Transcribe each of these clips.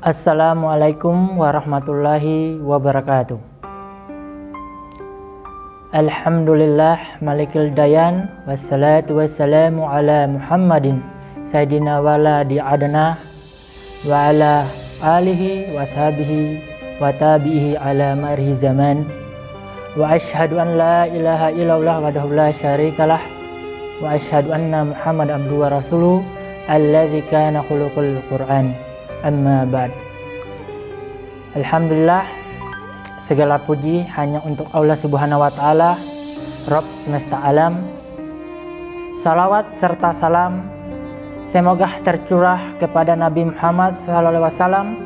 Assalamualaikum warahmatullahi wabarakatuh. Alhamdulillah malikil dayan, wassalatu wassalamu ala Muhammadin sayyidina waladi adna wa ala alihi wa sahbihi wa tabi'ihi ala marhi zaman, wa ashhadu an la ilaha illallah wahdahu la syarikalah, wa ashhadu anna Muhammad abduhu wa rasuluh alladzi kana khuluqul Qur'an. Amma ba'd. Alhamdulillah, segala puji hanya untuk Allah Subhanahu wa taala, Rabb semesta alam. Salawat serta salam semoga tercurah kepada Nabi Muhammad SAW,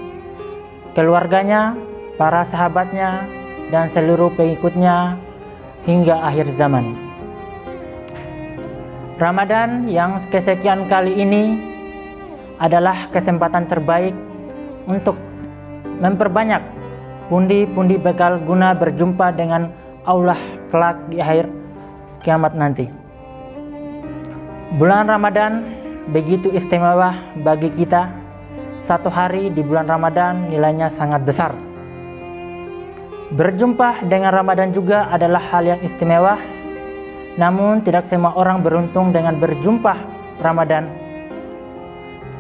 keluarganya, para sahabatnya, dan seluruh pengikutnya hingga akhir zaman. Ramadan yang kesekian kali ini adalah kesempatan terbaik untuk memperbanyak pundi-pundi bekal guna berjumpa dengan Allah kelak di akhir kiamat nanti. Bulan Ramadan begitu istimewa bagi kita. Satu hari di bulan Ramadan nilainya sangat besar. Berjumpa dengan Ramadan juga adalah hal yang istimewa. Namun tidak semua orang beruntung dengan berjumpa Ramadan.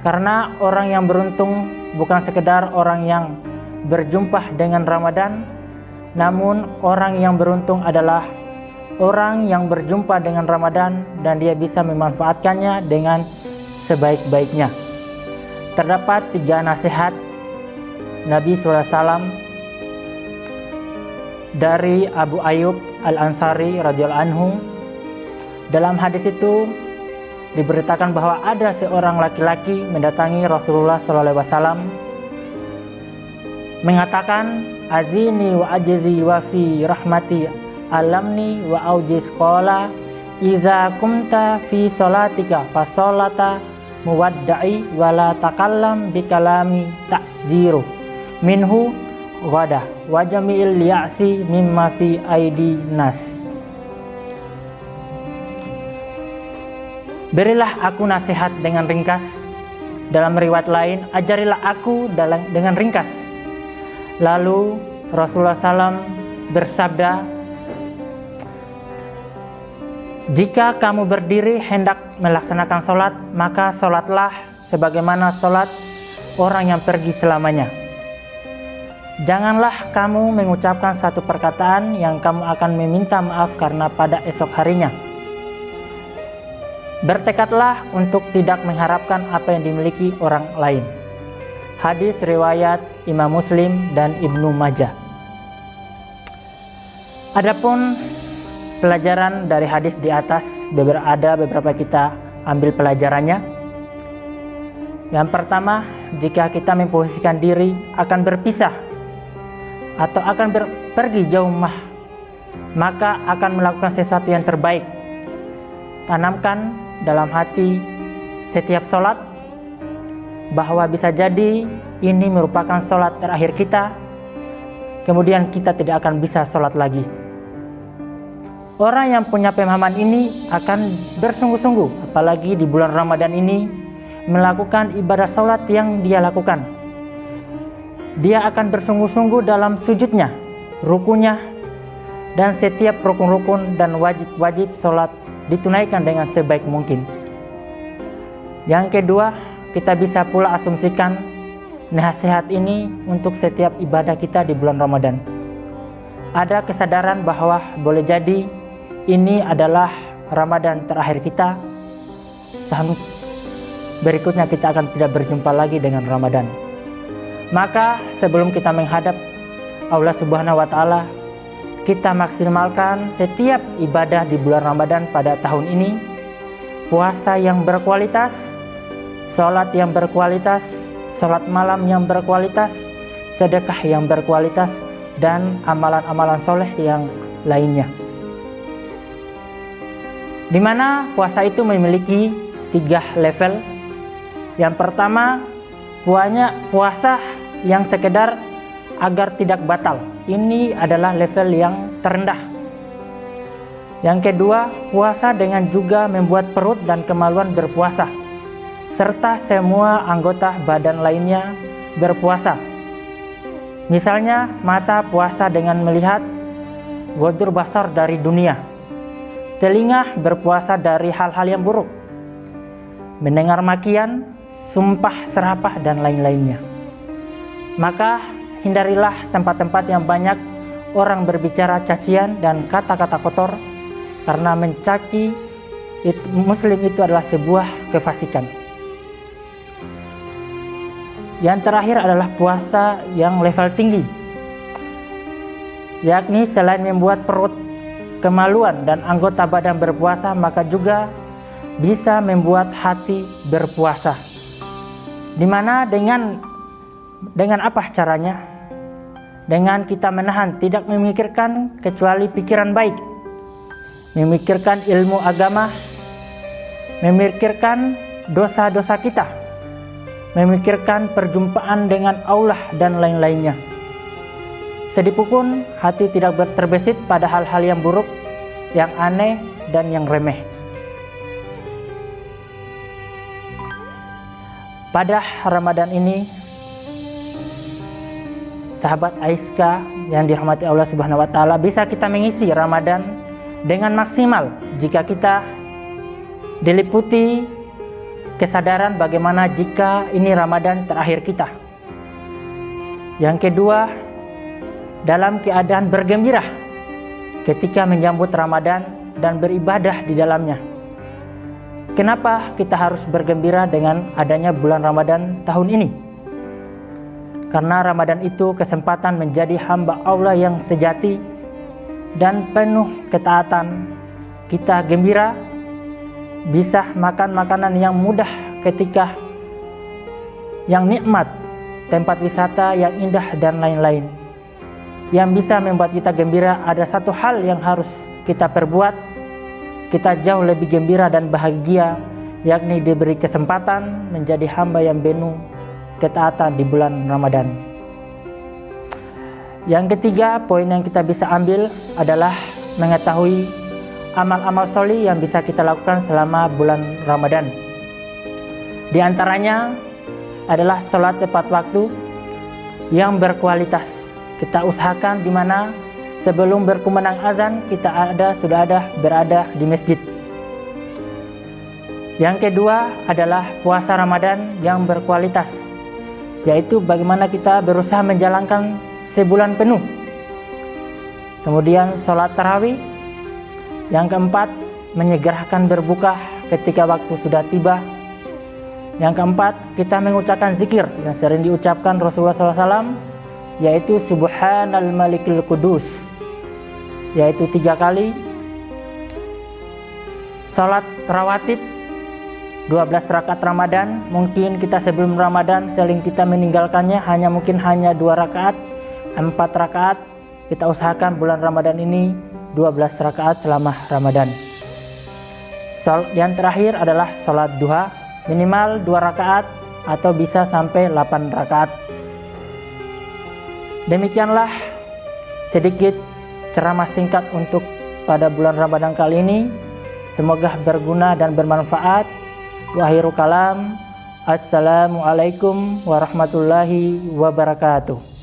Karena orang yang beruntung bukan sekedar orang yang berjumpa dengan Ramadan, namun orang yang beruntung adalah orang yang berjumpa dengan Ramadan dan dia bisa memanfaatkannya dengan sebaik-baiknya. Terdapat 3 nasihat Nabi SAW dari Abu Ayyub Al-Ansari radhiyallahu anhu. Dalam hadis itu diberitakan bahwa ada seorang laki-laki mendatangi Rasulullah SAW mengatakan, "Azini wa ajzi wa fi rahmati alamni wa aujiz." Qala, "Idza kumta fi salatika fa salata muwadda'i wa la takallam bi kalami ta'ziru minhu ghada wa jami'il ya'si mimma fi aidi nas." Berilah aku nasihat dengan ringkas. Dalam riwayat lain, ajarilah aku dengan ringkas. Lalu Rasulullah SAW bersabda, "Jika kamu berdiri hendak melaksanakan sholat, maka sholatlah sebagaimana sholat orang yang pergi selamanya. Janganlah kamu mengucapkan satu perkataan yang kamu akan meminta maaf karena pada esok harinya. Bertekadlah untuk tidak mengharapkan apa yang dimiliki orang lain." Hadis riwayat Imam Muslim dan Ibnu Majah. Adapun pelajaran dari hadis di atas, ada beberapa kita ambil pelajarannya. Yang pertama, jika kita memposisikan diri akan berpisah atau akan pergi jauh maka akan melakukan sesuatu yang terbaik. Tanamkan dalam hati setiap sholat bahwa bisa jadi ini merupakan sholat terakhir kita, kemudian kita tidak akan bisa sholat lagi. Orang yang punya pemahaman ini akan bersungguh-sungguh, apalagi di bulan Ramadan ini, melakukan ibadah sholat yang dia lakukan. Dia akan bersungguh-sungguh dalam sujudnya, rukunya, dan setiap rukun-rukun dan wajib-wajib sholat ditunaikan dengan sebaik mungkin. Yang kedua, kita bisa pula asumsikan nasihat ini untuk setiap ibadah kita di bulan Ramadan. Ada kesadaran bahwa boleh jadi ini adalah Ramadan terakhir kita. Tahun berikutnya kita akan tidak berjumpa lagi dengan Ramadan. Maka sebelum kita menghadap Allah Subhanahu wa taala, kita maksimalkan setiap ibadah di bulan Ramadan pada tahun ini. Puasa yang berkualitas, sholat yang berkualitas, sholat malam yang berkualitas, sedekah yang berkualitas, dan amalan-amalan soleh yang lainnya. Di mana puasa itu memiliki 3 level. Yang pertama, puasa yang sekedar agar tidak batal. Ini adalah level yang terendah. Yang kedua, puasa dengan juga membuat perut dan kemaluan berpuasa, serta semua anggota badan lainnya berpuasa. Misalnya mata puasa dengan melihat godur basar dari dunia, telinga berpuasa dari hal-hal yang buruk, mendengar makian, sumpah serapah dan lain-lainnya. Maka hindarilah tempat-tempat yang banyak orang berbicara cacian dan kata-kata kotor, karena mencaci muslim itu adalah sebuah kefasikan. Yang terakhir adalah puasa yang level tinggi, yakni selain membuat perut, kemaluan dan anggota badan berpuasa, maka juga bisa membuat hati berpuasa. Dimana dengan apa caranya? Dengan kita menahan, tidak memikirkan kecuali pikiran baik, memikirkan ilmu agama, memikirkan dosa-dosa kita, memikirkan perjumpaan dengan Allah dan lain-lainnya. Sedipun hati tidak terbesit pada hal-hal yang buruk, yang aneh dan yang remeh. Pada Ramadan ini, sahabat Aiska yang dirahmati Allah Subhanahu wa taala, bisa kita mengisi Ramadan dengan maksimal jika kita diliputi kesadaran bagaimana jika ini Ramadan terakhir kita. Yang kedua, dalam keadaan bergembira ketika menyambut Ramadan dan beribadah di dalamnya. Kenapa kita harus bergembira dengan adanya bulan Ramadan tahun ini? Karena Ramadan itu kesempatan menjadi hamba Allah yang sejati dan penuh ketaatan. Kita gembira, bisa makan makanan yang mudah ketika yang nikmat, tempat wisata yang indah dan lain-lain. Yang bisa membuat kita gembira, ada satu hal yang harus kita perbuat, kita jauh lebih gembira dan bahagia, yakni diberi kesempatan menjadi hamba yang penuh ketaatan di bulan Ramadan. Yang ketiga, poin yang kita bisa ambil adalah mengetahui amal-amal sholih yang bisa kita lakukan selama bulan Ramadan. Di antaranya adalah sholat tepat waktu yang berkualitas. Kita usahakan di mana sebelum berkumandang azan kita sudah berada di masjid. Yang kedua adalah puasa Ramadan yang berkualitas, yaitu bagaimana kita berusaha menjalankan sebulan penuh. Kemudian sholat tarawih. Yang keempat, menyegerakan berbuka ketika waktu sudah tiba. Yang keempat, kita mengucapkan zikir yang sering diucapkan Rasulullah SAW, yaitu Subhanal Malikil Kudus, yaitu 3 kali. Sholat rawatib 12 rakaat Ramadan, mungkin kita sebelum Ramadan sering kita meninggalkannya, mungkin hanya 2 rakaat, 4 rakaat. Kita usahakan bulan Ramadan ini 12 rakaat selama Ramadan. Yang terakhir adalah sholat duha, minimal 2 rakaat atau bisa sampai 8 rakaat. Demikianlah sedikit ceramah singkat untuk pada bulan Ramadan kali ini. Semoga berguna dan bermanfaat. Wa akhiru kalam, assalamualaikum warahmatullahi wabarakatuh.